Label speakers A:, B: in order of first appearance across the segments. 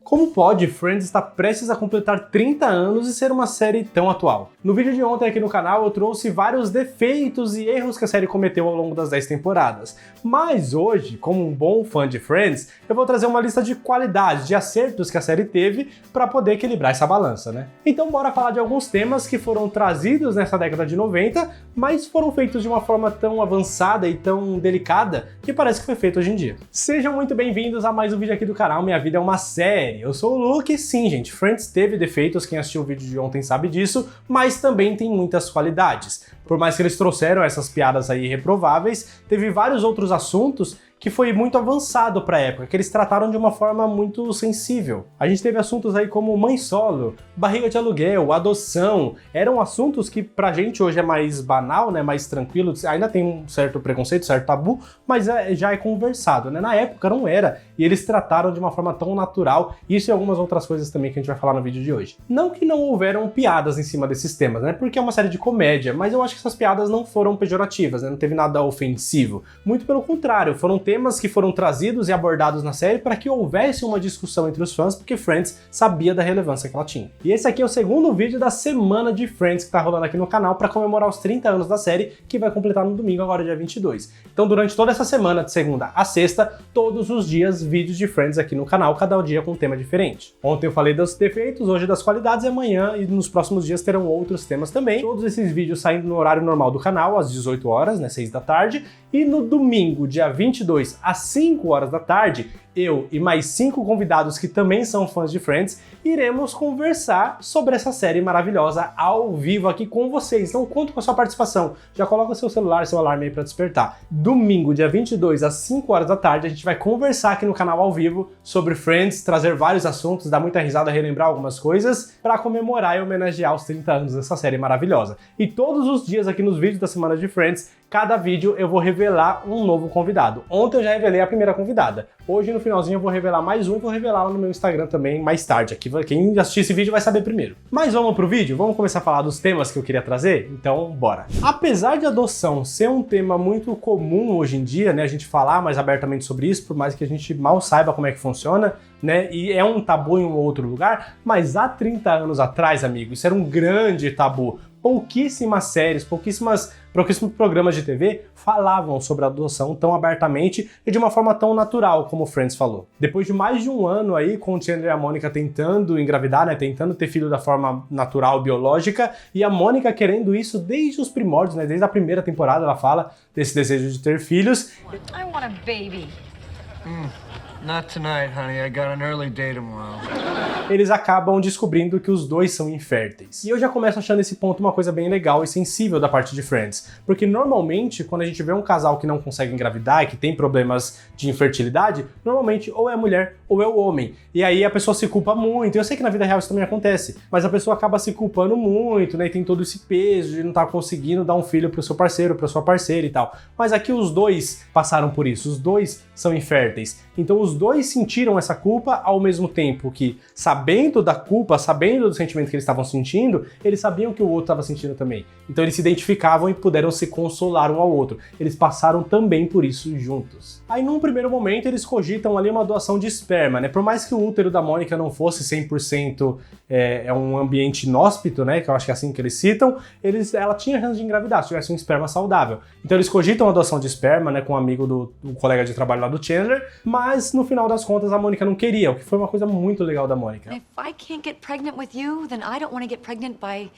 A: Como pode Friends estar prestes a completar 30 anos e ser uma série tão atual? No vídeo de ontem aqui no canal eu trouxe vários defeitos e erros que a série cometeu ao longo das 10 temporadas. Mas hoje, como um bom fã de Friends, eu vou trazer uma lista de qualidades, de acertos que a série teve para poder equilibrar essa balança, né? Então bora falar de alguns temas que foram trazidos nessa década de 90, mas foram feitos de uma forma tão avançada e tão delicada que parece que foi feito hoje em dia. Sejam muito bem-vindos a mais um vídeo aqui do canal Minha Vida é uma Série. Eu sou o Luke e sim, gente, Friends teve defeitos, quem assistiu o vídeo de ontem sabe disso, mas também tem muitas qualidades. Por mais que eles trouxeram essas piadas aí reprováveis, teve vários outros assuntos que foi muito avançado para a época, que eles trataram de uma forma muito sensível. A gente teve assuntos aí como mãe solo, barriga de aluguel, adoção, eram assuntos que pra gente hoje é mais banal, né, mais tranquilo, ainda tem um certo preconceito, certo tabu, mas já é conversado, né? Na época não era, e eles trataram de uma forma tão natural, isso e algumas outras coisas também que a gente vai falar no vídeo de hoje. Não que não houveram piadas em cima desses temas, né, porque é uma série de comédia, mas eu acho que essas piadas não foram pejorativas, né, não teve nada ofensivo, muito pelo contrário, foram temas que foram trazidos e abordados na série para que houvesse uma discussão entre os fãs, porque Friends sabia da relevância que ela tinha. E esse aqui é o segundo vídeo da semana de Friends que tá rolando aqui no canal para comemorar os 30 anos da série, que vai completar no domingo, agora dia 22. Então durante toda essa semana, de segunda a sexta, todos os dias vídeos de Friends aqui no canal, cada dia com um tema diferente. Ontem eu falei dos defeitos, hoje das qualidades, e amanhã e nos próximos dias terão outros temas também. Todos esses vídeos saindo no horário normal do canal, às 18 horas, né, 6 da tarde, e no domingo, dia 22, às 5 horas da tarde, eu e mais 5 convidados que também são fãs de Friends, iremos conversar sobre essa série maravilhosa ao vivo aqui com vocês. Então conto com a sua participação. Já coloca seu celular, seu alarme aí para despertar. Domingo, dia 22, às 5 horas da tarde, a gente vai conversar aqui no canal ao vivo sobre Friends, trazer vários assuntos, dar muita risada, relembrar algumas coisas, para comemorar e homenagear os 30 anos dessa série maravilhosa. E todos os dias aqui nos vídeos da semana de Friends, cada vídeo eu vou revelar um novo convidado. Ontem eu já revelei a primeira convidada. Hoje, no finalzinho, eu vou revelar mais um e vou revelar lá no meu Instagram também mais tarde. Aqui, quem assistir esse vídeo vai saber primeiro. Mas vamos pro vídeo? Vamos começar a falar dos temas que eu queria trazer? Então, bora! Apesar de adoção ser um tema muito comum hoje em dia, né, a gente falar mais abertamente sobre isso, por mais que a gente mal saiba como é que funciona, né, e é um tabu em um outro lugar, mas há 30 anos atrás, amigo, isso era um grande tabu. Pouquíssimas séries, pouquíssimos programas de TV falavam sobre a adoção tão abertamente e de uma forma tão natural como Friends falou. Depois de mais de um ano aí, com o Chandler e a Mônica tentando engravidar, né, tentando ter filho da forma natural, biológica, e a Mônica querendo isso desde os primórdios, né, desde a primeira temporada ela fala desse desejo de ter filhos.
B: I want a baby.
C: Not tonight, honey. I got an early day tomorrow.
A: Eles acabam descobrindo que os dois são inférteis. E eu já começo achando esse ponto uma coisa bem legal e sensível da parte de Friends. Porque normalmente, quando a gente vê um casal que não consegue engravidar e que tem problemas de infertilidade, normalmente ou é a mulher ou é o homem. E aí a pessoa se culpa muito. Eu sei que na vida real isso também acontece, mas a pessoa acaba se culpando muito, né? E tem todo esse peso de não estar conseguindo dar um filho pro seu parceiro, pra sua parceira e tal. Mas aqui os dois passaram por isso, os dois são inférteis. Então os dois sentiram essa culpa ao mesmo tempo que, sabendo da culpa, sabendo do sentimento que eles estavam sentindo, eles sabiam que o outro estava sentindo também. Então eles se identificavam e puderam se consolar um ao outro. Eles passaram também por isso juntos. Aí num primeiro momento eles cogitam ali uma doação de esperma, né? Por mais que o útero da Mônica não fosse 100% um ambiente inóspito, né? Que eu acho que é assim que eles citam, ela tinha chance de engravidar se tivesse um esperma saudável. Então eles cogitam a doação de esperma, né? Com um amigo do colega de trabalho lá do Chandler, mas no final das contas a Mônica não queria, o que foi uma coisa muito legal da Mônica.
B: If I can't get pregnant with you, then I don't want to get pregnant by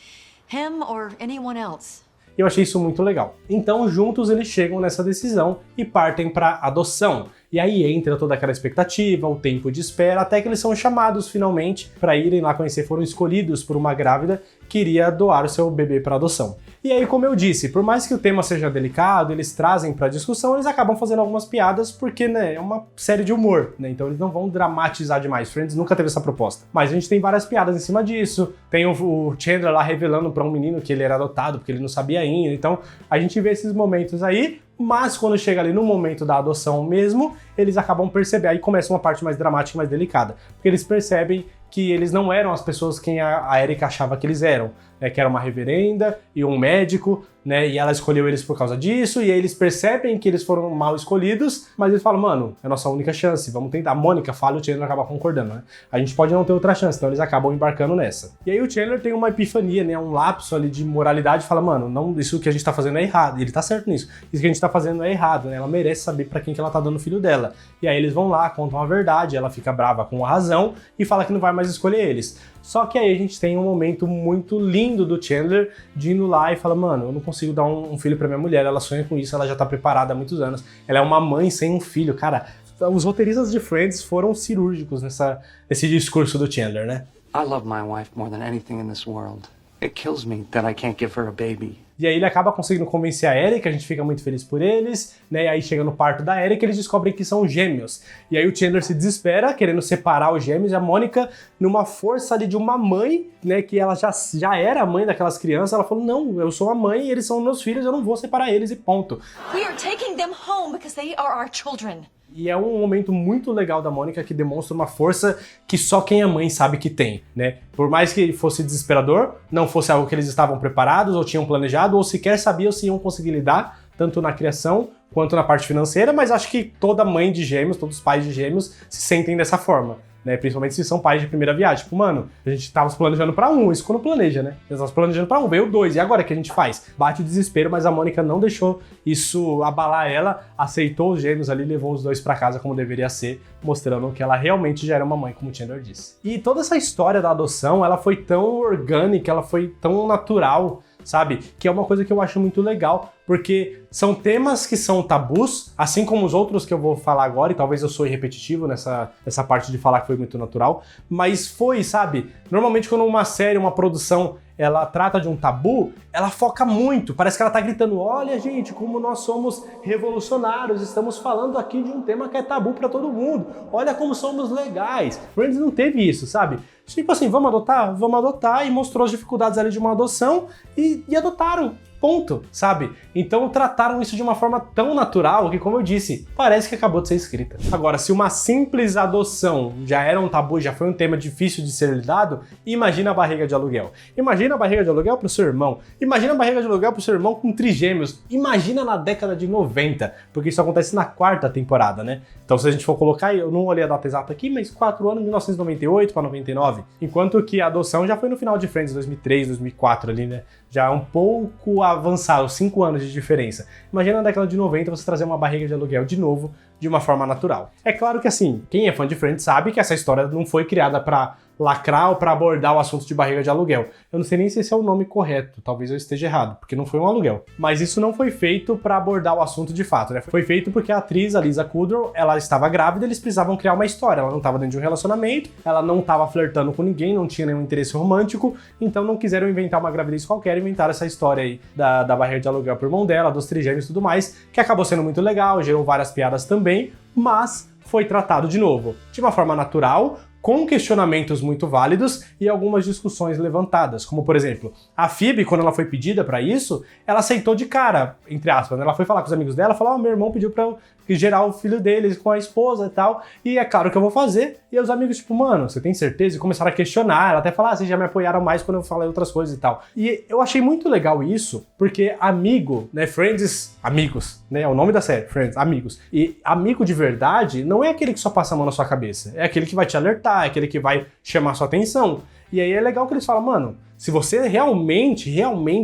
B: him or anyone else.
A: E eu achei isso muito legal. Então, juntos eles chegam nessa decisão e partem para adoção. E aí entra toda aquela expectativa, o tempo de espera, até que eles são chamados finalmente para irem lá conhecer, foram escolhidos por uma grávida que iria doar o seu bebê para adoção. E aí, como eu disse, por mais que o tema seja delicado, eles trazem para discussão, eles acabam fazendo algumas piadas porque, né, é uma série de humor, né? Então eles não vão dramatizar demais. Friends nunca teve essa proposta. Mas a gente tem várias piadas em cima disso. Tem o Chandler lá revelando para um menino que ele era adotado porque ele não sabia ainda. Então a gente vê esses momentos aí. Mas quando chega ali no momento da adoção mesmo, eles acabam percebendo, aí começa uma parte mais dramática e mais delicada, porque eles percebem que eles não eram as pessoas quem a Erika achava que eles eram, né, que era uma reverenda e um médico, né? E ela escolheu eles por causa disso, e aí eles percebem que eles foram mal escolhidos, mas eles falam, mano, é a nossa única chance, vamos tentar. A Mônica fala e o Chandler acaba concordando, né? A gente pode não ter outra chance, então eles acabam embarcando nessa. E aí o Chandler tem uma epifania, né? Um lapso ali de moralidade, fala, mano, não, isso que a gente tá fazendo é errado. E ele tá certo nisso. Isso que a gente tá fazendo é errado, né? Ela merece saber pra quem que ela tá dando o filho dela. E aí eles vão lá, contam a verdade, ela fica brava com a razão e fala que não vai mais escolher eles. Só que aí a gente tem um momento muito lindo do Chandler de indo lá e fala, mano, eu não consigo dar um filho pra minha mulher, ela sonha com isso, ela já tá preparada há muitos anos. Ela é uma mãe sem um filho, cara. Os roteiristas de Friends foram cirúrgicos nesse discurso do Chandler, né?
D: I love my wife more than anything in this world. It kills me that I can't give her a baby.
A: E aí ele acaba conseguindo convencer a Eric, a gente fica muito feliz por eles, né? E aí chega no parto da Eric, eles descobrem que são gêmeos. E aí o Chandler se desespera, querendo separar os gêmeos, e a Mônica, numa força ali de uma mãe, né? Que ela já era a mãe daquelas crianças, ela falou, não, eu sou a mãe, eles são meus filhos, eu não vou separar eles e ponto.
B: We are taking them home because they are our children.
A: E é um momento muito legal da Mônica que demonstra uma força que só quem é mãe sabe que tem, né? Por mais que fosse desesperador, não fosse algo que eles estavam preparados ou tinham planejado ou sequer sabiam se iam conseguir lidar, tanto na criação quanto na parte financeira, mas acho que toda mãe de gêmeos, todos os pais de gêmeos se sentem dessa forma, né? Principalmente se são pais de primeira viagem. Tipo, mano, a gente tava se planejando pra um, isso quando planeja, né? A gente tava se planejando pra um, veio dois, e agora o que a gente faz? Bate o desespero, mas a Mônica não deixou isso abalar ela, aceitou os gêmeos ali, levou os dois pra casa como deveria ser, mostrando que ela realmente já era uma mãe, como o Chandler disse. E toda essa história da adoção, ela foi tão orgânica, ela foi tão natural, sabe? Que é uma coisa que eu acho muito legal, porque são temas que são tabus, assim como os outros que eu vou falar agora, e talvez eu sou repetitivo nessa parte de falar que foi muito natural, mas foi, sabe? Normalmente quando uma série, uma produção, ela trata de um tabu, ela foca muito, parece que ela tá gritando, olha gente, como nós somos revolucionários, estamos falando aqui de um tema que é tabu pra todo mundo, olha como somos legais. Friends não teve isso, sabe? Tipo assim, vamos adotar, e mostrou as dificuldades ali de uma adoção e adotaram. Ponto, sabe? Então trataram isso de uma forma tão natural que, como eu disse, parece que acabou de ser escrita. Agora, se uma simples adoção já era um tabu, já foi um tema difícil de ser lidado, imagina a barriga de aluguel. Imagina a barriga de aluguel pro seu irmão. Imagina a barriga de aluguel pro seu irmão com trigêmeos. Imagina na década de 90, porque isso acontece na 4ª temporada, né? Então, se a gente for colocar, eu não olhei a data exata aqui, mas 4 anos, 1998 para 99. Enquanto que a adoção já foi no final de Friends, 2003, 2004 ali, né? Já é um pouco avançado, 5 anos de diferença. Imagina na década de 90 você trazer uma barriga de aluguel de novo, de uma forma natural. É claro que assim, quem é fã de Friends sabe que essa história não foi criada pra lacrar ou pra abordar o assunto de barriga de aluguel. Eu não sei nem se esse é o nome correto, talvez eu esteja errado, porque não foi um aluguel. Mas isso não foi feito pra abordar o assunto de fato, né? Foi feito porque a atriz, a Lisa Kudrow, ela estava grávida, eles precisavam criar uma história. Ela não estava dentro de um relacionamento, ela não estava flertando com ninguém, não tinha nenhum interesse romântico, então não quiseram inventar uma gravidez qualquer, inventaram essa história aí da barriga de aluguel pro irmão dela, dos trigêmeos e tudo mais, que acabou sendo muito legal, gerou várias piadas também, mas foi tratado de novo, de uma forma natural, com questionamentos muito válidos e algumas discussões levantadas, como por exemplo, a Phoebe, quando ela foi pedida pra isso, ela aceitou de cara, entre aspas, né? Ela foi falar com os amigos dela, falou, meu irmão pediu pra eu gerar o filho deles com a esposa e tal, e é claro que eu vou fazer, e os amigos tipo, mano, você tem certeza? E começaram a questionar, ela até falou, vocês já me apoiaram mais quando eu falei outras coisas e tal. E eu achei muito legal isso, porque amigo, né, Friends, amigos, né, é o nome da série, Friends, amigos, e amigo de verdade não é aquele que só passa a mão na sua cabeça, é aquele que vai te alertar, é aquele que vai chamar sua atenção. E aí é legal que eles falam, mano, se você realmente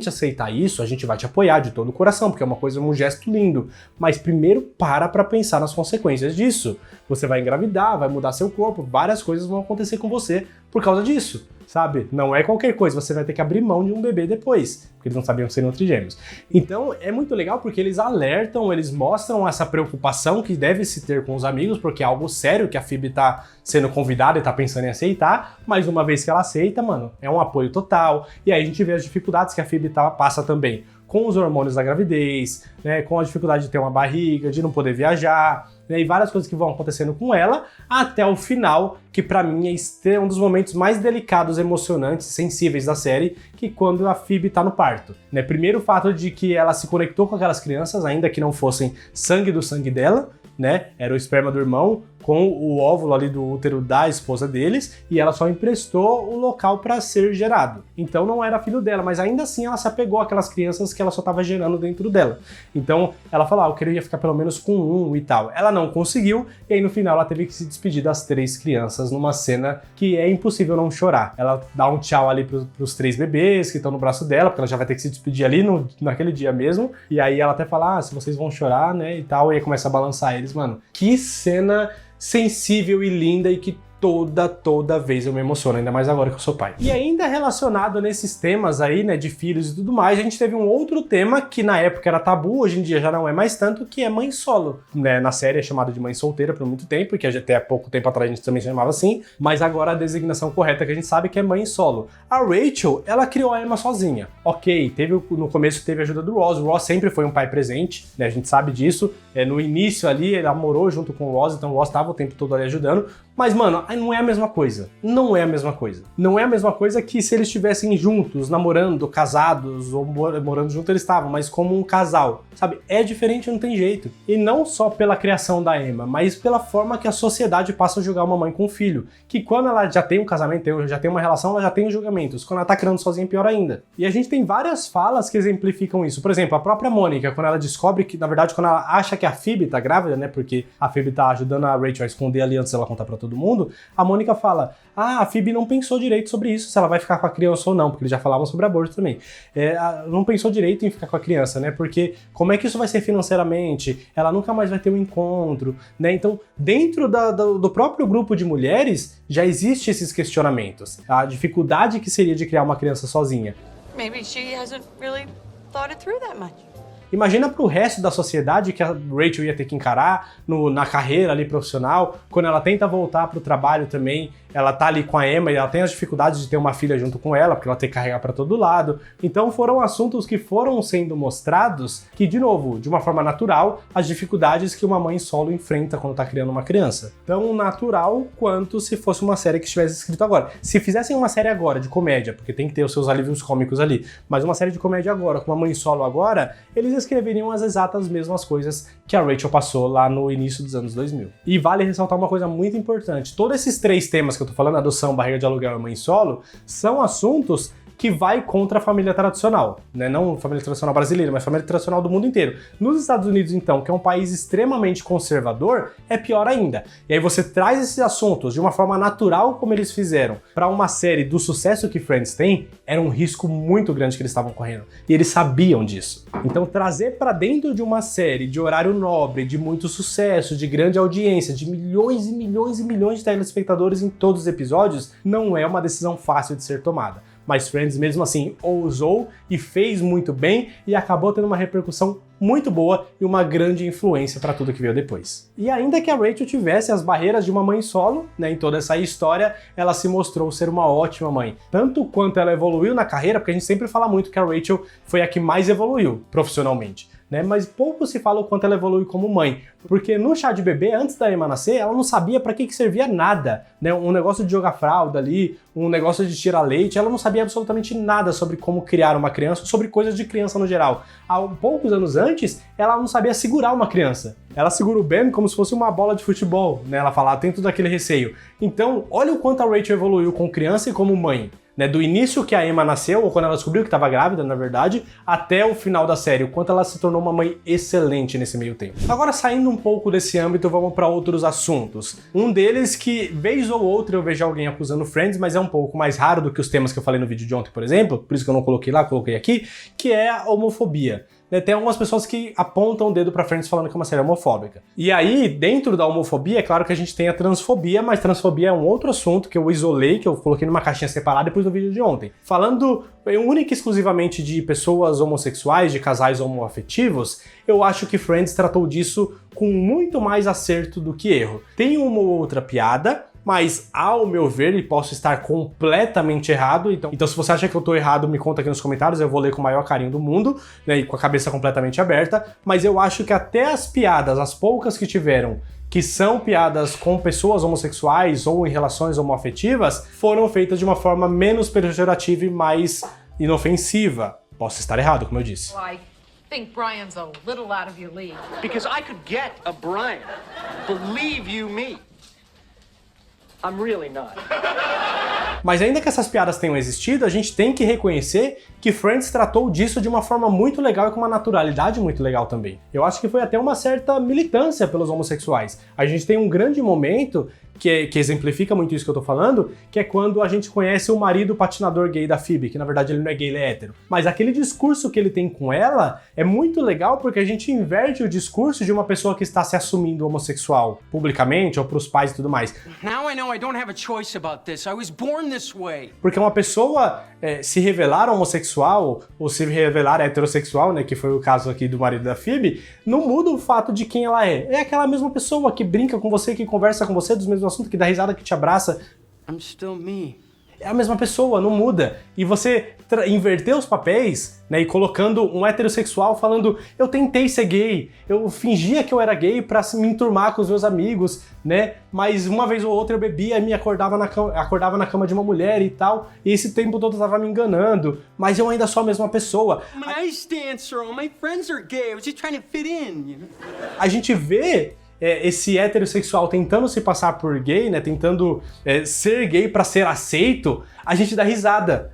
A: aceitar isso, a gente vai te apoiar de todo o coração, porque é uma coisa, um gesto lindo. Mas primeiro para pensar nas consequências disso. Você vai engravidar, vai mudar seu corpo, várias coisas vão acontecer com você por causa disso, sabe? Não é qualquer coisa, você vai ter que abrir mão de um bebê depois, porque eles não sabiam que seriam trigêmeos. Então é muito legal porque eles alertam, eles mostram essa preocupação que deve se ter com os amigos, porque é algo sério que a Phoebe tá sendo convidada e tá pensando em aceitar, mas uma vez que ela aceita, mano, é um apoio total. E aí a gente vê as dificuldades que a Phoebe passa também com os hormônios da gravidez, né, com a dificuldade de ter uma barriga, de não poder viajar, né, e várias coisas que vão acontecendo com ela, até o final, que pra mim é um dos momentos mais delicados, emocionantes, sensíveis da série, que quando a Phoebe tá no parto. Né? Primeiro o fato de que ela se conectou com aquelas crianças, ainda que não fossem sangue do sangue dela, né? Era o esperma do irmão, com o óvulo ali do útero da esposa deles, e ela só emprestou o local para ser gerado. Então não era filho dela, mas ainda assim ela se apegou àquelas crianças que ela só estava gerando dentro dela. Então ela falou, eu queria ficar pelo menos com um e tal. Ela não conseguiu, e aí no final ela teve que se despedir das 3 crianças numa cena que é impossível não chorar. Ela dá um tchau ali pros 3 bebês que estão no braço dela, porque ela já vai ter que se despedir ali naquele dia mesmo, e aí ela até fala, se vocês vão chorar, né, e tal, e aí começa a balançar eles, mano. Que cena sensível e linda e que toda vez eu me emociono, ainda mais agora que eu sou pai. E ainda relacionado nesses temas aí, né, de filhos e tudo mais, a gente teve um outro tema que na época era tabu, hoje em dia já não é mais tanto, que é mãe solo, né, na série é chamada de mãe solteira por muito tempo, que até pouco tempo atrás a gente também chamava assim, mas agora a designação correta que a gente sabe que é mãe solo. A Rachel, ela criou a Emma sozinha. Ok, no começo teve a ajuda do Ross, o Ross sempre foi um pai presente, né, a gente sabe disso, no início ali ele morou junto com o Ross, então o Ross estava o tempo todo ali ajudando, mas mano, não é a mesma coisa. Não é a mesma coisa. Não é a mesma coisa que se eles estivessem juntos, namorando, casados ou morando juntos, eles estavam, mas como um casal, sabe? É diferente, não tem jeito. E não só pela criação da Emma, mas pela forma que a sociedade passa a julgar uma mãe com um filho. Que quando ela já tem um casamento, já tem uma relação, ela já tem os julgamentos. Quando ela tá criando sozinha, pior ainda. E a gente tem várias falas que exemplificam isso. Por exemplo, a própria Mônica, quando ela descobre que, na verdade, quando ela acha que a Phoebe tá grávida, né? Porque a Phoebe tá ajudando a Rachel a esconder ali antes dela contar pra todo mundo, a Mônica fala, a Phoebe não pensou direito sobre isso, se ela vai ficar com a criança ou não, porque eles já falavam sobre aborto também. Não pensou direito em ficar com a criança, né? Porque como é que isso vai ser financeiramente? Ela nunca mais vai ter um encontro, né? Então, dentro do próprio grupo de mulheres, já existe esses questionamentos. A dificuldade que seria de criar uma criança sozinha.
B: Maybe she hasn't really thought it through that much.
A: Imagina pro resto da sociedade que a Rachel ia ter que encarar na carreira ali profissional, quando ela tenta voltar pro trabalho também, ela tá ali com a Emma e ela tem as dificuldades de ter uma filha junto com ela, porque ela tem que carregar pra todo lado. Então foram assuntos que foram sendo mostrados que, de novo, de uma forma natural, as dificuldades que uma mãe solo enfrenta quando tá criando uma criança. Tão natural quanto se fosse uma série que estivesse escrito agora. Se fizessem uma série agora de comédia, porque tem que ter os seus alívios cômicos ali, mas uma série de comédia agora, com uma mãe solo agora, eles escreveriam as exatas mesmas coisas que a Rachel passou lá no início dos anos 2000. E vale ressaltar uma coisa muito importante. Todos esses 3 temas que eu tô falando, adoção, barriga de aluguel e mãe solo, são assuntos que vai contra a família tradicional, né? Não a família tradicional brasileira, mas a família tradicional do mundo inteiro. Nos Estados Unidos, então, que é um país extremamente conservador, é pior ainda. E aí você traz esses assuntos de uma forma natural, como eles fizeram, para uma série do sucesso que Friends tem, era um risco muito grande que eles estavam correndo. E eles sabiam disso. Então trazer para dentro de uma série de horário nobre, de muito sucesso, de grande audiência, de milhões e milhões e milhões de telespectadores em todos os episódios, não é uma decisão fácil de ser tomada. Mas Friends, mesmo assim, ousou e fez muito bem e acabou tendo uma repercussão muito boa e uma grande influência para tudo que veio depois. E ainda que a Rachel tivesse as barreiras de uma mãe solo, né, em toda essa história, ela se mostrou ser uma ótima mãe. Tanto quanto ela evoluiu na carreira, porque a gente sempre fala muito que a Rachel foi a que mais evoluiu profissionalmente. Né, mas pouco se fala o quanto ela evolui como mãe, porque no chá de bebê, antes da Emma nascer, ela não sabia para que servia nada, né, um negócio de jogar fralda ali, um negócio de tirar leite, ela não sabia absolutamente nada sobre como criar uma criança, sobre coisas de criança no geral. Há poucos anos antes, ela não sabia segurar uma criança. Ela segura o Ben como se fosse uma bola de futebol, né, ela fala, tem todo aquele receio. Então, olha o quanto a Rachel evoluiu como criança e como mãe. Né, do início que a Emma nasceu, ou quando ela descobriu que estava grávida, na verdade, até o final da série, o quanto ela se tornou uma mãe excelente nesse meio tempo. Agora, saindo um pouco desse âmbito, vamos para outros assuntos. Um deles que, vez ou outra, eu vejo alguém acusando Friends, mas é um pouco mais raro do que os temas que eu falei no vídeo de ontem, por exemplo, por isso que eu não coloquei lá, coloquei aqui, que é a homofobia. Tem algumas pessoas que apontam o dedo pra Friends falando que é uma série homofóbica. E aí, dentro da homofobia, é claro que a gente tem a transfobia, mas transfobia é um outro assunto que eu isolei, que eu coloquei numa caixinha separada depois do vídeo de ontem. Falando única e exclusivamente de pessoas homossexuais, de casais homoafetivos, eu acho que Friends tratou disso com muito mais acerto do que erro. Tem uma ou outra piada, mas, ao meu ver, e posso estar completamente errado, então se você acha que eu tô errado, me conta aqui nos comentários, eu vou ler com o maior carinho do mundo, né, e com a cabeça completamente aberta, mas eu acho que até as piadas, as poucas que tiveram, que são piadas com pessoas homossexuais ou em relações homoafetivas, foram feitas de uma forma menos pejorativa e mais inofensiva. Posso estar errado, como eu disse.
E: I think Brian's a little out of your league.
C: Because I could get a Brian. Believe you me. I'm really not.
A: Mas ainda que essas piadas tenham existido, a gente tem que reconhecer que Friends tratou disso de uma forma muito legal e com uma naturalidade muito legal também. Eu acho que foi até uma certa militância pelos homossexuais. A gente tem um grande momento que exemplifica muito isso que eu tô falando, que é quando a gente conhece o marido patinador gay da Phoebe, que na verdade ele não é gay, ele é hétero. Mas aquele discurso que ele tem com ela é muito legal porque a gente inverte o discurso de uma pessoa que está se assumindo homossexual publicamente ou pros pais e tudo mais.
E: Now I know I don't have a choice about this. I was born this way.
A: Porque uma pessoa se revelar homossexual ou se revelar heterossexual, né, que foi o caso aqui do marido da Phoebe, não muda o fato de quem ela é. É aquela mesma pessoa que brinca com você, que conversa com você dos mesmos assuntos, que dá risada, que te abraça.
E: I'm still me.
A: É a mesma pessoa, não muda. E você inverter os papéis, né, e colocando um heterossexual falando eu tentei ser gay, eu fingia que eu era gay pra me enturmar com os meus amigos, né, mas uma vez ou outra eu bebia e me acordava na cama de uma mulher e tal, e esse tempo todo eu tava me enganando, mas eu ainda sou a mesma pessoa.
E: I'm an ice dancer. All my friends are gay. I was just trying to fit in, you know?
A: A gente vê esse heterossexual tentando se passar por gay, né, tentando ser gay pra ser aceito, a gente dá risada.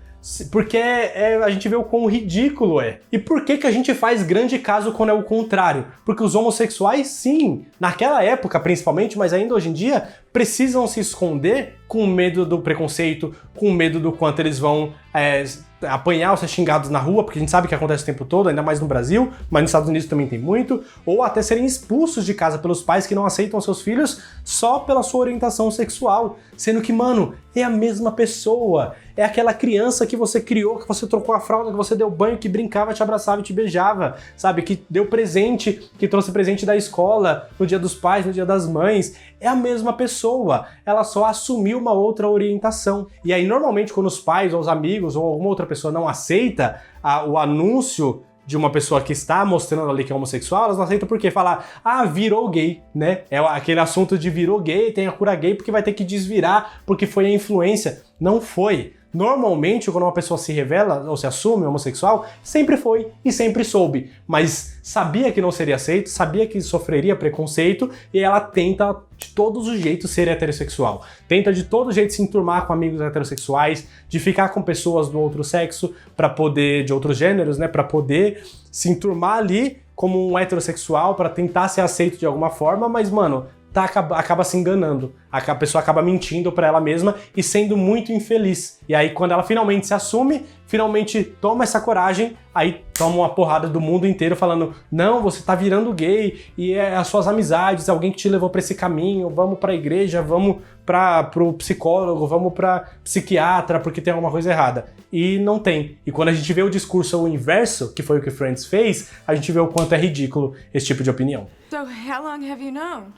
A: Porque a gente vê o quão ridículo é. E por que a gente faz grande caso quando é o contrário? Porque os homossexuais, sim, naquela época principalmente, mas ainda hoje em dia, precisam se esconder com medo do preconceito, com medo do quanto eles vão apanhar ou ser xingados na rua, porque a gente sabe que acontece o tempo todo, ainda mais no Brasil, mas nos Estados Unidos também tem muito, ou até serem expulsos de casa pelos pais que não aceitam seus filhos só pela sua orientação sexual, sendo que, mano, é a mesma pessoa, é aquela criança que você criou, que você trocou a fralda, que você deu banho, que brincava, te abraçava e te beijava, sabe, que deu presente, que trouxe presente da escola, no dia dos pais, no dia das mães, é a mesma pessoa, ela só assumiu uma outra orientação. E aí, normalmente, quando os pais ou os amigos ou alguma outra pessoa não aceita o anúncio de uma pessoa que está mostrando ali que é homossexual, elas não aceitam porque falar, virou gay, né? É aquele assunto de virou gay, tem a cura gay porque vai ter que desvirar, porque foi a influência. Não foi. Normalmente, quando uma pessoa se revela ou se assume homossexual, sempre foi e sempre soube, mas sabia que não seria aceito, sabia que sofreria preconceito e ela tenta de todos os jeitos ser heterossexual. Tenta de todo jeito se enturmar com amigos heterossexuais, de ficar com pessoas do outro sexo, de outros gêneros, né, para poder se enturmar ali como um heterossexual, para tentar ser aceito de alguma forma, mas, mano, acaba se enganando. A pessoa acaba mentindo pra ela mesma e sendo muito infeliz. E aí, quando ela finalmente se assume, finalmente toma essa coragem, aí toma uma porrada do mundo inteiro falando não, você tá virando gay, e é as suas amizades, alguém que te levou pra esse caminho, vamos pra igreja, vamos pro psicólogo, vamos pra psiquiatra, porque tem alguma coisa errada. E não tem. E quando a gente vê o discurso o inverso, que foi o que Friends fez, a gente vê o quanto é ridículo esse tipo de opinião.
F: So how long have you known?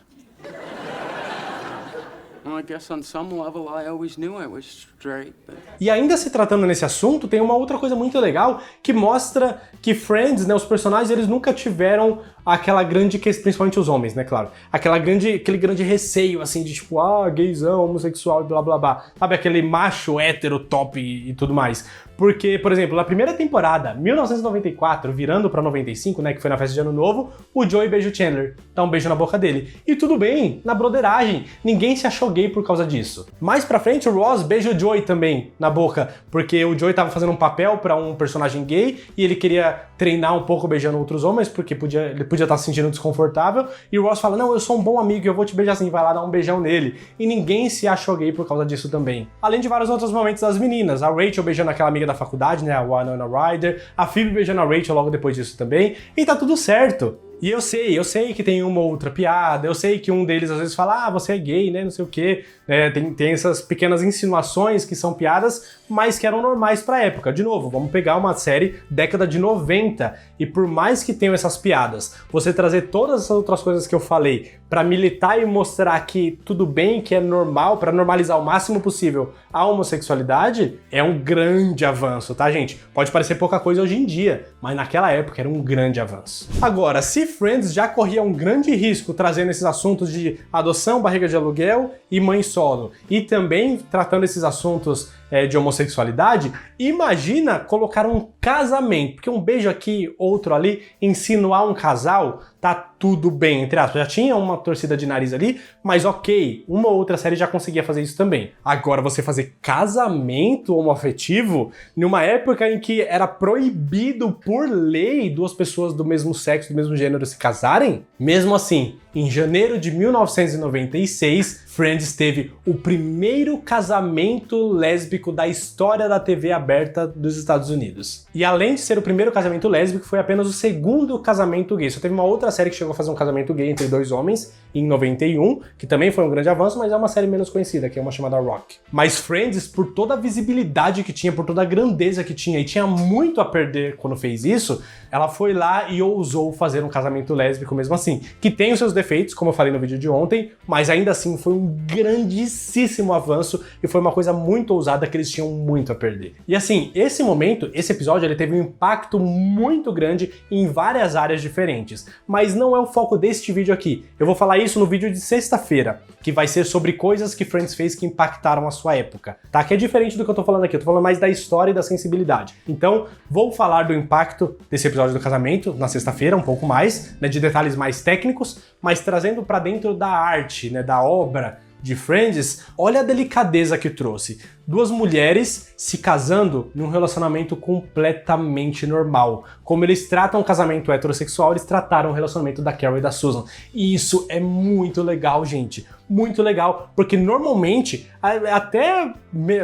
E: Well, I guess on some level I always knew I was straight, but...
A: E ainda se tratando nesse assunto, tem uma outra coisa muito legal que mostra que Friends, né, os personagens, eles nunca tiveram aquela grande, principalmente os homens, né, claro, aquele grande receio, assim, de tipo, gaysão, homossexual e blá blá blá, sabe, aquele macho hétero top e tudo mais. Porque, por exemplo, na primeira temporada, 1994, virando pra 95, né, que foi na festa de Ano Novo, o Joey beija o Chandler, dá um beijo na boca dele. E tudo bem, na broderagem, ninguém se achou gay por causa disso. Mais pra frente, o Ross beija o Joey também na boca, porque o Joey tava fazendo um papel pra um personagem gay e ele queria treinar um pouco beijando outros homens, porque ele podia estar se sentindo desconfortável, e o Ross fala, não, eu sou um bom amigo, eu vou te beijar assim, vai lá dar um beijão nele. E ninguém se achou gay por causa disso também. Além de vários outros momentos das meninas, a Rachel beijando aquela amiga da faculdade, né, a Winona Ryder, a Phoebe beijando a Rachel logo depois disso também, e tá tudo certo. E eu sei que tem uma outra piada, eu sei que um deles às vezes fala, você é gay, né, não sei o quê, né, tem essas pequenas insinuações que são piadas, mas que eram normais pra época. De novo, vamos pegar uma série década de 90, e por mais que tenham essas piadas, você trazer todas essas outras coisas que eu falei pra militar e mostrar que tudo bem, que é normal, pra normalizar o máximo possível a homossexualidade, é um grande avanço, tá, gente? Pode parecer pouca coisa hoje em dia, mas naquela época era um grande avanço. Agora, se Friends já corria um grande risco trazendo esses assuntos de adoção, barriga de aluguel e mãe solo, e também tratando esses assuntos de homossexualidade, imagina colocar um casamento, porque um beijo aqui, outro ali, insinuar um casal, tá tudo bem, entre aspas. Já tinha uma torcida de nariz ali, mas ok, uma ou outra série já conseguia fazer isso também. Agora, você fazer casamento homoafetivo, numa época em que era proibido por lei duas pessoas do mesmo sexo, do mesmo gênero se casarem, mesmo assim, em janeiro de 1996, Friends teve o primeiro casamento lésbico da história da TV aberta dos Estados Unidos. E além de ser o primeiro casamento lésbico, foi apenas o segundo casamento gay. Só teve uma outra série que chegou a fazer um casamento gay entre dois homens, em 91, que também foi um grande avanço, mas é uma série menos conhecida, que é uma chamada Rock. Mas Friends, por toda a visibilidade que tinha, por toda a grandeza que tinha, e tinha muito a perder quando fez isso, ela foi lá e ousou fazer um casamento lésbico mesmo assim, que tem os seus defeitos, como eu falei no vídeo de ontem, mas ainda assim foi um grandíssimo avanço e foi uma coisa muito ousada que eles tinham muito a perder. E assim, esse momento, esse episódio, ele teve um impacto muito grande em várias áreas diferentes, mas não é o foco deste vídeo aqui. Eu vou falar isso no vídeo de sexta-feira, que vai ser sobre coisas que Friends fez que impactaram a sua época, tá? Que é diferente do que eu tô falando aqui, eu tô falando mais da história e da sensibilidade. Então, vou falar do impacto desse episódio do casamento na sexta-feira, um pouco mais, né, de detalhes mais técnicos, mas trazendo pra dentro da arte, né, da obra de Friends, olha a delicadeza que trouxe. Duas mulheres se casando num relacionamento completamente normal. Como eles tratam o casamento heterossexual, eles trataram o relacionamento da Carol e da Susan. E isso é muito legal, gente. Muito legal, porque normalmente, até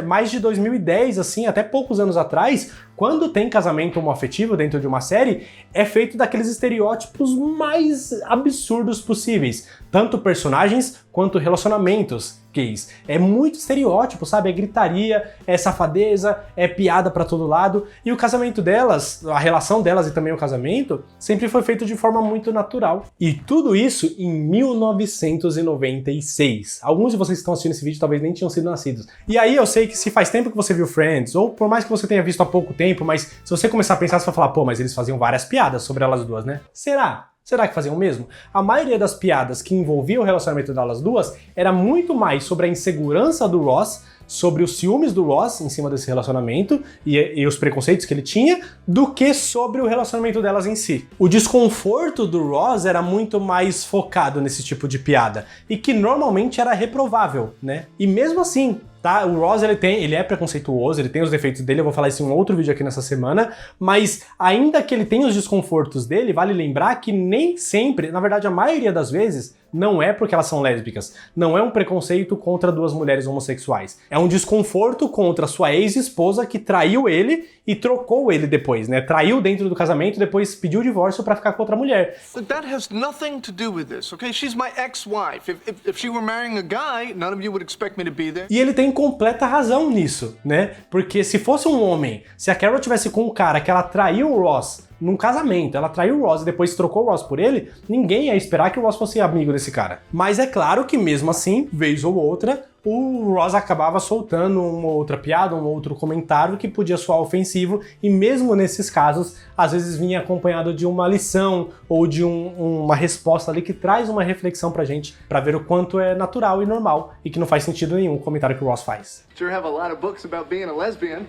A: mais de 2010, assim, até poucos anos atrás, quando tem casamento homoafetivo dentro de uma série, é feito daqueles estereótipos mais absurdos possíveis. Tanto personagens quanto relacionamentos gays. É muito estereótipo, sabe? É gritaria, é safadeza, é piada pra todo lado. E o casamento delas, a relação delas e também o casamento, sempre foi feito de forma muito natural. E tudo isso em 1996. Alguns de vocês que estão assistindo esse vídeo talvez nem tinham sido nascidos. E aí eu sei que se faz tempo que você viu Friends, ou por mais que você tenha visto há pouco tempo, mas se você começar a pensar, você vai falar, pô, mas eles faziam várias piadas sobre elas duas, né? Será? Será que faziam mesmo? A maioria das piadas que envolviam o relacionamento delas duas era muito mais sobre a insegurança do Ross, sobre os ciúmes do Ross em cima desse relacionamento e os preconceitos que ele tinha, do que sobre o relacionamento delas em si. O desconforto do Ross era muito mais focado nesse tipo de piada, e que normalmente era reprovável, né? E mesmo assim, tá? O Ross, ele é preconceituoso, ele tem os defeitos dele, eu vou falar isso em um outro vídeo aqui nessa semana, mas ainda que ele tenha os desconfortos dele, vale lembrar que nem sempre, na verdade a maioria das vezes, não é porque elas são lésbicas, não é um preconceito contra duas mulheres homossexuais, é um desconforto contra sua ex-esposa que traiu ele e trocou ele depois, né? Traiu dentro do casamento, depois pediu o divórcio pra ficar com outra mulher.
C: Look, that has nothing to do with this, okay? She's my ex-wife. If she were marrying a guy, none of you would expect me to be there.
A: E ele tem completa razão nisso, né? Porque se fosse um homem, se a Carol tivesse com um cara que ela traiu o Ross num casamento, ela traiu o Ross e depois trocou o Ross por ele, ninguém ia esperar que o Ross fosse amigo desse cara. Mas é claro que mesmo assim, vez ou outra, o Ross acabava soltando uma outra piada, um outro comentário que podia soar ofensivo, e mesmo nesses casos, às vezes vinha acompanhado de uma lição ou de uma resposta ali que traz uma reflexão pra gente, pra ver o quanto é natural e normal e que não faz sentido nenhum o comentário que o Ross faz.
C: Sure have a lot of books about being a lesbian.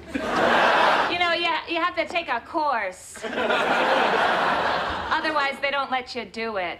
G: You know, you have to take a course. Otherwise, they don't let you do it.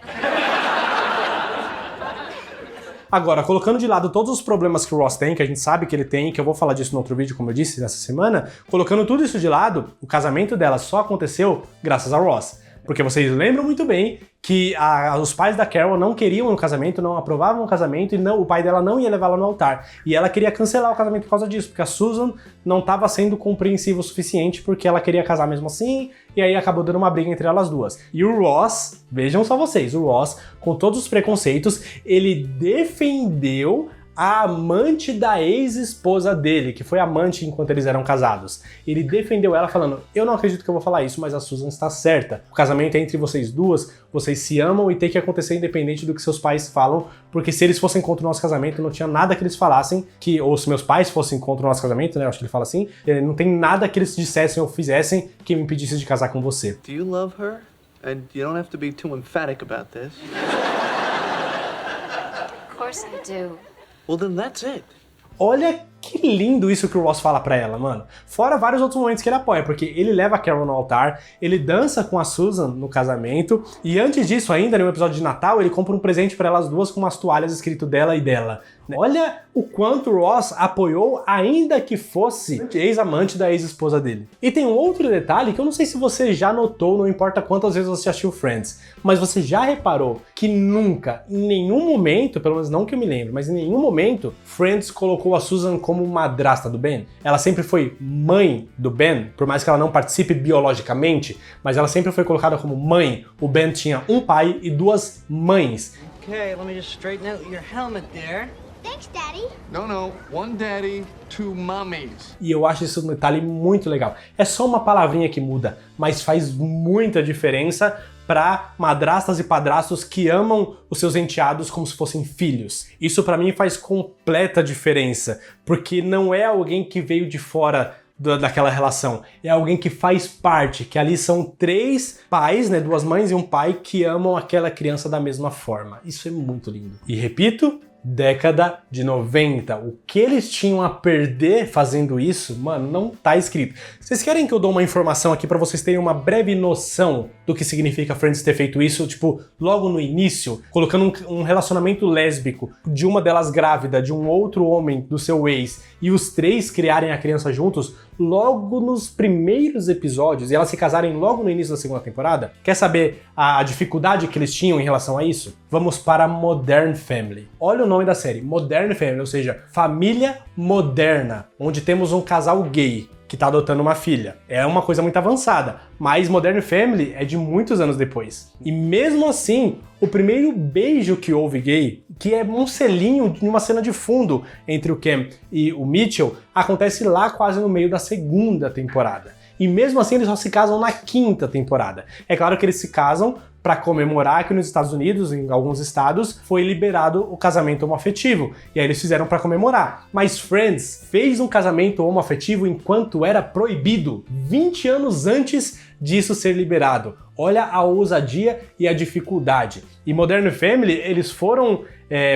A: Agora, colocando de lado todos os problemas que o Ross tem, que a gente sabe que ele tem, que eu vou falar disso no outro vídeo, como eu disse, nessa semana, colocando tudo isso de lado, o casamento dela só aconteceu graças ao Ross. Porque vocês lembram muito bem que os pais da Carol não queriam o casamento, não aprovavam o casamento, e o pai dela não ia levá-la no altar. E ela queria cancelar o casamento por causa disso, porque a Susan não estava sendo compreensiva o suficiente, porque ela queria casar mesmo assim, e aí acabou dando uma briga entre elas duas. E o Ross, vejam só vocês, o Ross, com todos os preconceitos, ele defendeu a amante da ex-esposa dele, que foi amante enquanto eles eram casados. Ele defendeu ela falando, eu não acredito que eu vou falar isso, mas a Susan está certa. O casamento é entre vocês duas, vocês se amam e tem que acontecer independente do que seus pais falam, porque se eles fossem contra o nosso casamento, não tinha nada que eles falassem, ou se meus pais fossem contra o nosso casamento, né, acho que ele fala assim, não tem nada que eles dissessem ou fizessem que me impedisse de casar com você.
C: Do you love her? And you don't have to be too emphatic about this.
G: Of course I do.
C: Well, then that's it.
A: Olha que lindo isso que o Ross fala pra ela, mano. Fora vários outros momentos que ele apoia, porque ele leva a Carol no altar, ele dança com a Susan no casamento, e antes disso ainda, no episódio de Natal, ele compra um presente pra elas duas com umas toalhas escrito dela e dela. Olha o quanto o Ross apoiou, ainda que fosse ex-amante da ex-esposa dele. E tem um outro detalhe que eu não sei se você já notou, não importa quantas vezes você assistiu Friends, mas você já reparou que nunca, em nenhum momento, pelo menos não que eu me lembro, mas em nenhum momento, Friends colocou a Susan como madrasta do Ben? Ela sempre foi mãe do Ben, por mais que ela não participe biologicamente, mas ela sempre foi colocada como mãe. O Ben tinha um pai e duas mães.
H: Okay, let me just straighten out your helmet there.
I: Thanks, Daddy.
C: No, one daddy, two mommies.
A: E eu acho esse detalhe muito legal. É só uma palavrinha que muda, mas faz muita diferença para madrastas e padrastos que amam os seus enteados como se fossem filhos. Isso para mim faz completa diferença, porque não é alguém que veio de fora daquela relação, é alguém que faz parte, que ali são três pais, né, duas mães e um pai que amam aquela criança da mesma forma. Isso é muito lindo. E repito, década de 90. O que eles tinham a perder fazendo isso, mano, não tá escrito. Vocês querem que eu dou uma informação aqui pra vocês terem uma breve noção do que significa Friends ter feito isso, tipo, logo no início, colocando um relacionamento lésbico de uma delas grávida, de um outro homem do seu ex, e os três criarem a criança juntos, logo nos primeiros episódios, e elas se casarem logo no início da segunda temporada? Quer saber a dificuldade que eles tinham em relação a isso? Vamos para Modern Family. Olha o nome da série, Modern Family, ou seja, família moderna, onde temos um casal gay que tá adotando uma filha. É uma coisa muito avançada, mas Modern Family é de muitos anos depois. E mesmo assim, o primeiro beijo que houve gay, que é um selinho de uma cena de fundo entre o Cam e o Mitchell, acontece lá quase no meio da segunda temporada. E mesmo assim eles só se casam na quinta temporada. É claro que eles se casam para comemorar que nos Estados Unidos, em alguns estados, foi liberado o casamento homoafetivo. E aí eles fizeram para comemorar. Mas Friends fez um casamento homoafetivo enquanto era proibido, 20 anos antes disso ser liberado. Olha a ousadia e a dificuldade. E Modern Family, eles foram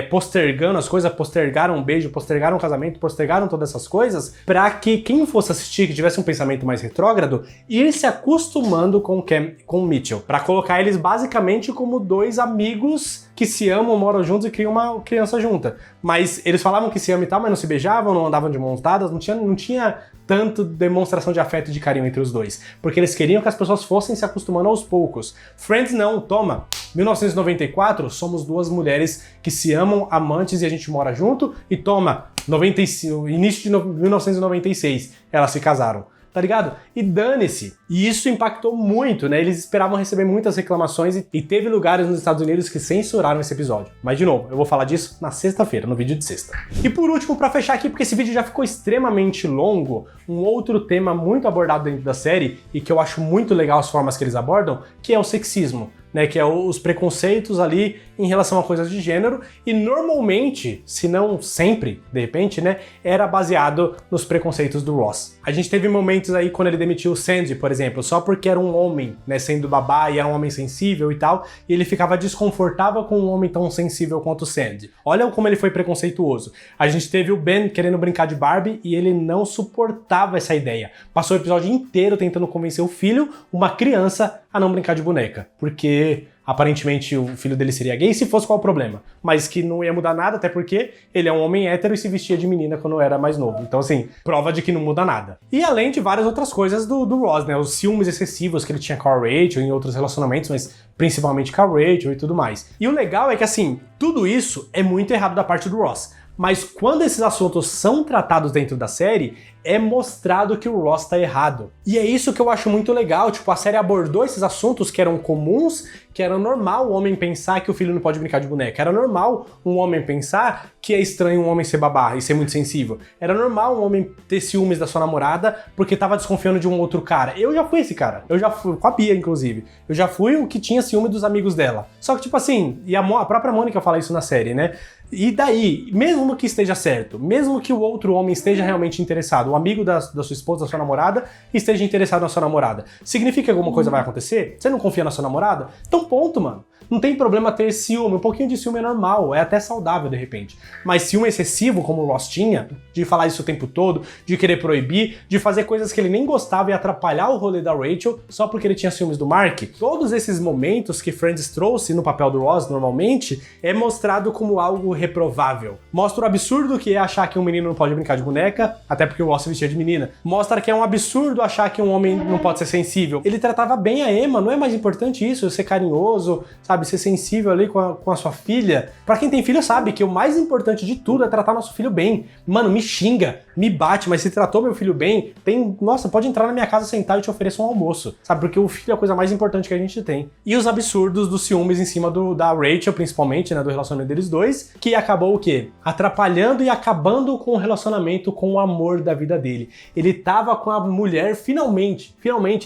A: postergando as coisas, postergaram um beijo, postergaram o casamento, postergaram todas essas coisas, para que quem fosse assistir, que tivesse um pensamento mais retrógrado, ir se acostumando com o Mitchell, para colocar eles basicamente como dois amigos que se amam, moram juntos e criam uma criança junta. Mas eles falavam que se amam e tal, mas não se beijavam, não andavam de mãos dadas, não tinha tanto demonstração de afeto e de carinho entre os dois, porque eles queriam que as pessoas fossem se acostumando aos poucos. Friends não, toma, 1994, somos duas mulheres que se amam, amantes, e a gente mora junto, e toma, início de 1996, elas se casaram. Tá ligado? E dane-se. E isso impactou muito, né? Eles esperavam receber muitas reclamações e teve lugares nos Estados Unidos que censuraram esse episódio. Mas, de novo, eu vou falar disso na sexta-feira, no vídeo de sexta. E por último, pra fechar aqui, porque esse vídeo já ficou extremamente longo, um outro tema muito abordado dentro da série e que eu acho muito legal as formas que eles abordam, que é o sexismo, né, que é os preconceitos ali em relação a coisas de gênero, e normalmente, se não sempre, de repente, né, era baseado nos preconceitos do Ross. A gente teve momentos aí quando ele demitiu o Sandy, por exemplo, só porque era um homem, né, sendo babá e era um homem sensível e tal, e ele ficava desconfortável com um homem tão sensível quanto o Sandy. Olha como ele foi preconceituoso. A gente teve o Ben querendo brincar de Barbie e ele não suportava essa ideia. Passou o episódio inteiro tentando convencer o filho, uma criança, a não brincar de boneca, porque aparentemente o filho dele seria gay, se fosse qual o problema, mas que não ia mudar nada, até porque ele é um homem hétero e se vestia de menina quando era mais novo, então assim, prova de que não muda nada. E além de várias outras coisas do Ross, né, os ciúmes excessivos que ele tinha com a Rachel em outros relacionamentos, mas principalmente com a Rachel e tudo mais. E o legal é que assim, tudo isso é muito errado da parte do Ross, mas quando esses assuntos são tratados dentro da série, é mostrado que o Ross tá errado. E é isso que eu acho muito legal, tipo, a série abordou esses assuntos que eram comuns, que era normal o homem pensar que o filho não pode brincar de boneca, era normal um homem pensar que é estranho um homem ser babá e ser muito sensível, era normal um homem ter ciúmes da sua namorada porque tava desconfiando de um outro cara. Eu já fui esse cara, eu já fui, com a Bia inclusive, eu já fui o que tinha ciúme dos amigos dela. Só que tipo assim, e a própria Mônica fala isso na série, né? E daí, mesmo que esteja certo, mesmo que o outro homem esteja realmente interessado, o amigo da sua esposa, da sua namorada, esteja interessado na sua namorada, significa que alguma coisa vai acontecer? Você não confia na sua namorada? Então ponto, mano. Não tem problema ter ciúme, um pouquinho de ciúme é normal, é até saudável de repente. Mas ciúme excessivo, como o Ross tinha, de falar isso o tempo todo, de querer proibir, de fazer coisas que ele nem gostava e atrapalhar o rolê da Rachel só porque ele tinha ciúmes do Mark, todos esses momentos que Friends trouxe no papel do Ross normalmente, é mostrado como algo reprovável. Mostra o absurdo que é achar que um menino não pode brincar de boneca, até porque o Ross se vestia de menina. Mostra que é um absurdo achar que um homem não pode ser sensível. Ele tratava bem a Emma, não é mais importante isso, ser carinhoso, sabe, ser sensível ali com a sua filha. Pra quem tem filho sabe que o mais importante de tudo é tratar nosso filho bem. Mano, me xinga, me bate, mas se tratou meu filho bem, nossa, pode entrar na minha casa, sentar e te oferecer um almoço, sabe, porque o filho é a coisa mais importante que a gente tem. E os absurdos dos ciúmes em cima da Rachel, principalmente, né, do relacionamento deles dois, que acabou o quê? Atrapalhando e acabando com o relacionamento, com o amor da vida dele. Ele tava com a mulher, finalmente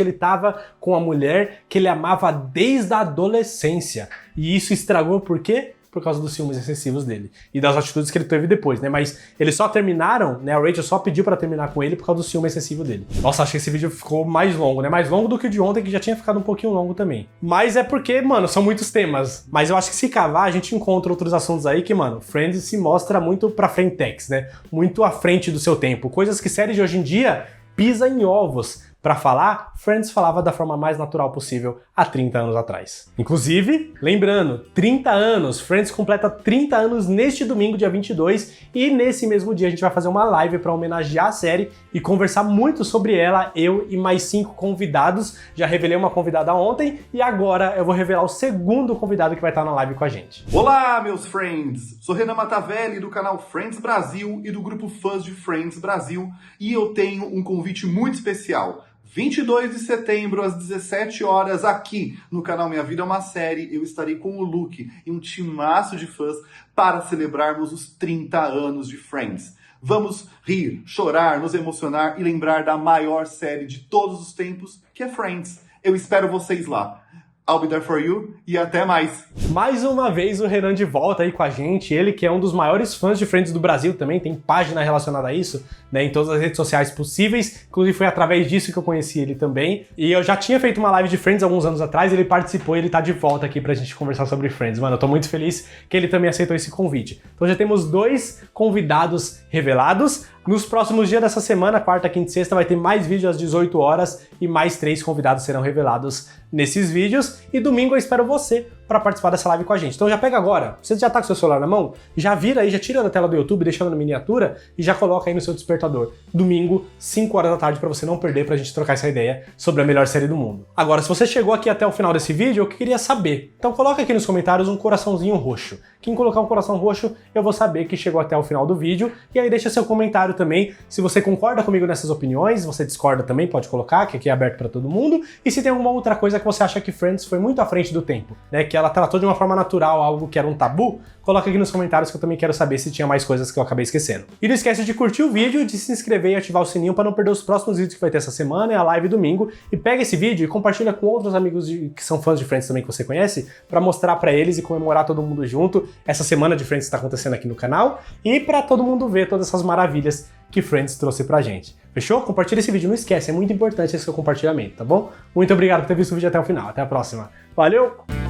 A: ele tava com a mulher que ele amava desde a adolescência. E isso estragou por quê? Por causa dos ciúmes excessivos dele. E das atitudes que ele teve depois, né? Mas eles só terminaram, né? A Rachel só pediu pra terminar com ele por causa do ciúme excessivo dele. Nossa, acho que esse vídeo ficou mais longo, né? Mais longo do que o de ontem, que já tinha ficado um pouquinho longo também. Mas é porque, mano, são muitos temas. Mas eu acho que se cavar, a gente encontra outros assuntos aí que, mano, Friends se mostra muito pra frentex, né? Muito à frente do seu tempo. Coisas que séries de hoje em dia pisa em ovos. Pra falar, Friends falava da forma mais natural possível há 30 anos atrás. Inclusive, lembrando, 30 anos, Friends completa 30 anos neste domingo, dia 22, e nesse mesmo dia a gente vai fazer uma live pra homenagear a série e conversar muito sobre ela, eu e mais 5 convidados. Já revelei uma convidada ontem e agora eu vou revelar o segundo convidado que vai estar na live com a gente.
I: Olá, meus Friends! Sou Renan Matavelli do canal Friends Brasil e do grupo Fãs de Friends Brasil, e eu tenho um convite muito especial. 22 de setembro, às 17 horas, aqui no canal Minha Vida é uma Série, eu estarei com o Luke e um timaço de fãs para celebrarmos os 30 anos de Friends. Vamos rir, chorar, nos emocionar e lembrar da maior série de todos os tempos, que é Friends. Eu espero vocês lá. I'll be there for you e até mais.
A: Mais uma vez o Renan de volta aí com a gente, ele que é um dos maiores fãs de Friends do Brasil também, tem página relacionada a isso, né, em todas as redes sociais possíveis, inclusive foi através disso que eu conheci ele também, e eu já tinha feito uma live de Friends alguns anos atrás, ele participou e ele tá de volta aqui pra gente conversar sobre Friends. Mano, eu tô muito feliz que ele também aceitou esse convite. Então já temos 2 convidados revelados. Nos próximos dias dessa semana, quarta, quinta e sexta, vai ter mais vídeos às 18 horas e mais 3 convidados serão revelados nesses vídeos. E domingo eu espero você para participar dessa live com a gente. Então já pega agora, você já tá com seu celular na mão? Já vira aí, já tira da tela do YouTube, deixando na miniatura e já coloca aí no seu despertador. Domingo, 5 horas da tarde, para você não perder, pra gente trocar essa ideia sobre a melhor série do mundo. Agora, se você chegou aqui até o final desse vídeo, eu queria saber. Então coloca aqui nos comentários um coraçãozinho roxo. Quem colocar um coração roxo, eu vou saber que chegou até o final do vídeo. E aí deixa seu comentário também, se você concorda comigo nessas opiniões, você discorda também, pode colocar, que aqui é aberto para todo mundo. E se tem alguma outra coisa que você acha que Friends foi muito à frente do tempo, né, que ela tratou de uma forma natural algo que era um tabu, coloca aqui nos comentários que eu também quero saber se tinha mais coisas que eu acabei esquecendo. E não esquece de curtir o vídeo, de se inscrever e ativar o sininho para não perder os próximos vídeos que vai ter essa semana e a live domingo. E pega esse vídeo e compartilha com outros amigos que são fãs de Friends também que você conhece, para mostrar para eles e comemorar todo mundo junto essa semana de Friends que está acontecendo aqui no canal e para todo mundo ver todas essas maravilhas que Friends trouxe pra gente. Fechou? Compartilha esse vídeo, não esquece, é muito importante esse seu compartilhamento, tá bom? Muito obrigado por ter visto o vídeo até o final. Até a próxima. Valeu!